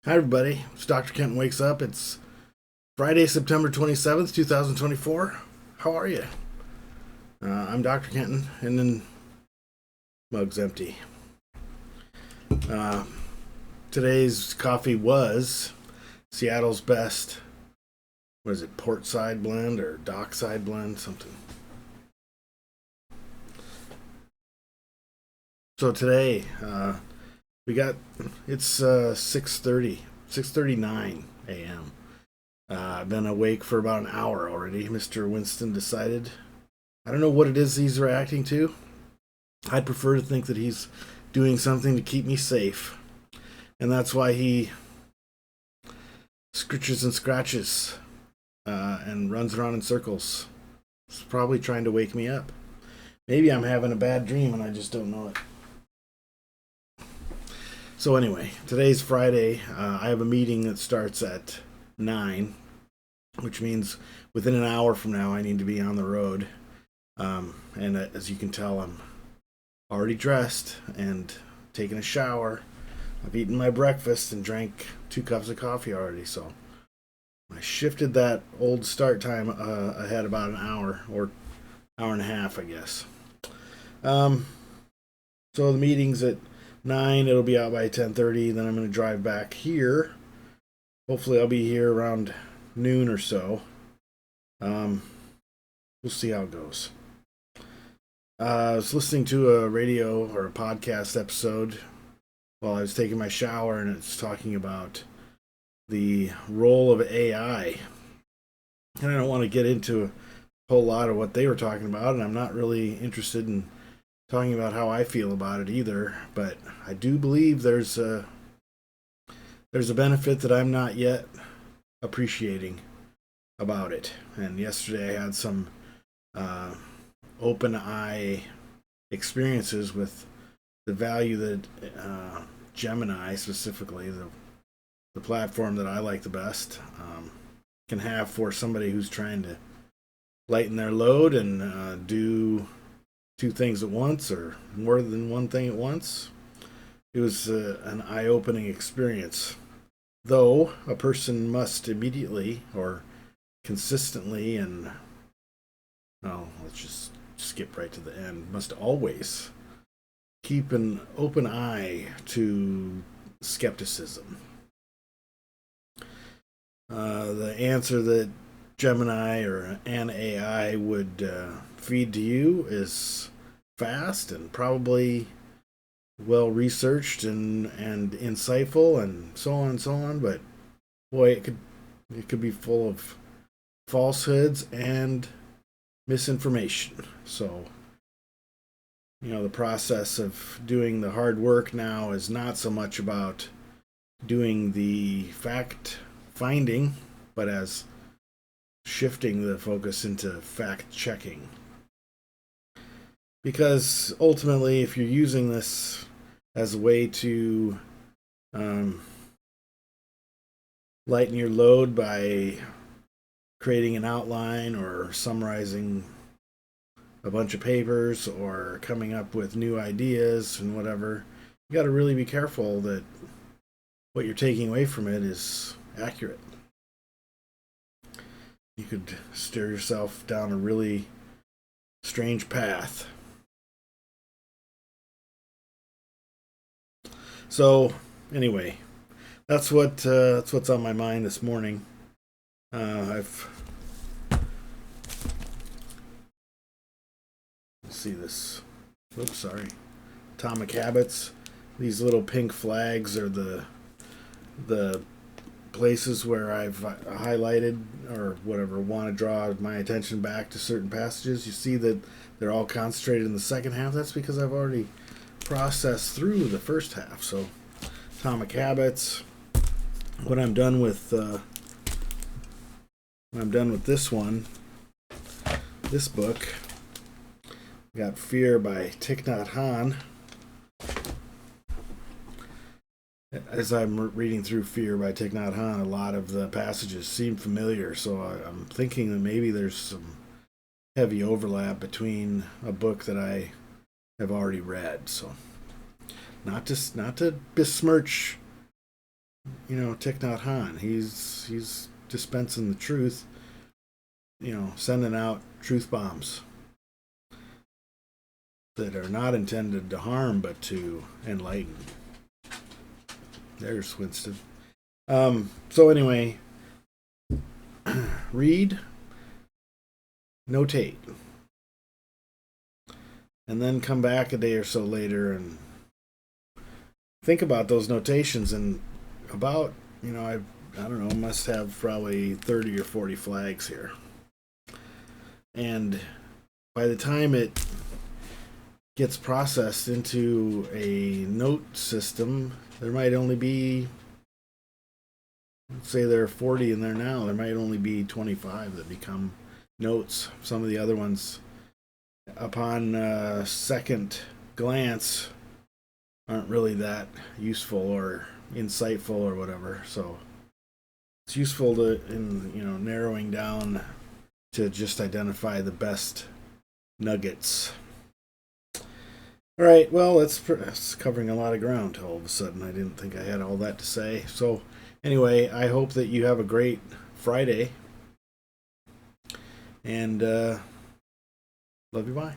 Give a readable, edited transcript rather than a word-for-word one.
Hi, everybody. It's Dr. Kenton Wakes Up. It's Friday, September 27th, 2024. How are you? I'm Dr. Kenton, and then mug's empty. Uh, Today's coffee was Seattle's best, what is it, Portside blend or Dockside blend, something. So today, we got, it's 6:39 a.m. I've been awake for about an hour already. Mr. Winston decided. I don't know what it is he's reacting to. I'd prefer to think that he's doing something to keep me safe. And that's why he scritches and scratches and runs around in circles. He's probably trying to wake me up. Maybe I'm having a bad dream and I just don't know it. So, anyway, today's Friday. I have a meeting that starts at 9, which means within an hour from now I need to be on the road. And as you can tell, I'm already dressed and taking a shower. I've eaten my breakfast and drank 2 cups of coffee already, so I shifted that old start time ahead about an hour or hour and a half, I guess. So the meeting's at 9. It'll be out by 10:30. Then I'm going to drive back here. Hopefully, I'll be here around noon or so. We'll see how it goes. I was listening to a radio or a podcast episode while I was taking my shower, and it's talking about the role of AI. And I don't want to get into a whole lot of what they were talking about, and I'm not really interested in talking about how I feel about it either. But I do believe there's a benefit that I'm not yet appreciating about it. And yesterday I had some open eye experiences with the value that Gemini, specifically the platform that I like the best, can have for somebody who's trying to lighten their load and do 2 things at once or more than one thing at once. It was an eye-opening experience. Though a person must immediately or consistently and let's just skip right to the end, must always keep an open eye to skepticism. The answer that Gemini or an AI would feed to you is fast and probably well researched and insightful and so on and so on, but boy, it could be full of falsehoods and misinformation. So, the process of doing the hard work now is not so much about doing the fact finding, but as shifting the focus into fact checking. Because ultimately, if you're using this as a way to lighten your load by creating an outline or summarizing a bunch of papers or coming up with new ideas and whatever, you got to really be careful that what you're taking away from it is accurate. You could steer yourself down a really strange path. So, anyway, that's what's on my mind this morning. Let's see this. Oops, sorry. Atomic Habits. These little pink flags are the places where I've highlighted or whatever, want to draw my attention back to certain passages. You see that they're all concentrated in the second half. That's because I've already processed through the first half. So, Atomic Habits. When I'm done with this book, we got Fear by Thich Nhat Hanh. As I'm reading through Fear by Thich Nhat Hanh, a lot of the passages seem familiar, so I'm thinking that maybe there's some heavy overlap between a book that I have already read. So, not to besmirch Thich Nhat Hanh. He's dispensing the truth, sending out truth bombs that are not intended to harm but to enlighten. There's Winston. So anyway, read, notate, and then come back a day or so later and think about those notations. And about, I don't know, must have probably 30 or 40 flags here. And by the time it gets processed into a note system, there might only be, let's say there are 40 in there now, there might only be 25 that become notes. Some of the other ones, upon second glance, aren't really that useful or insightful or whatever. So it's useful in narrowing down to just identify the best nuggets. All right, well, that's covering a lot of ground all of a sudden. I didn't think I had all that to say. So anyway, I hope that you have a great Friday, and love you, bye.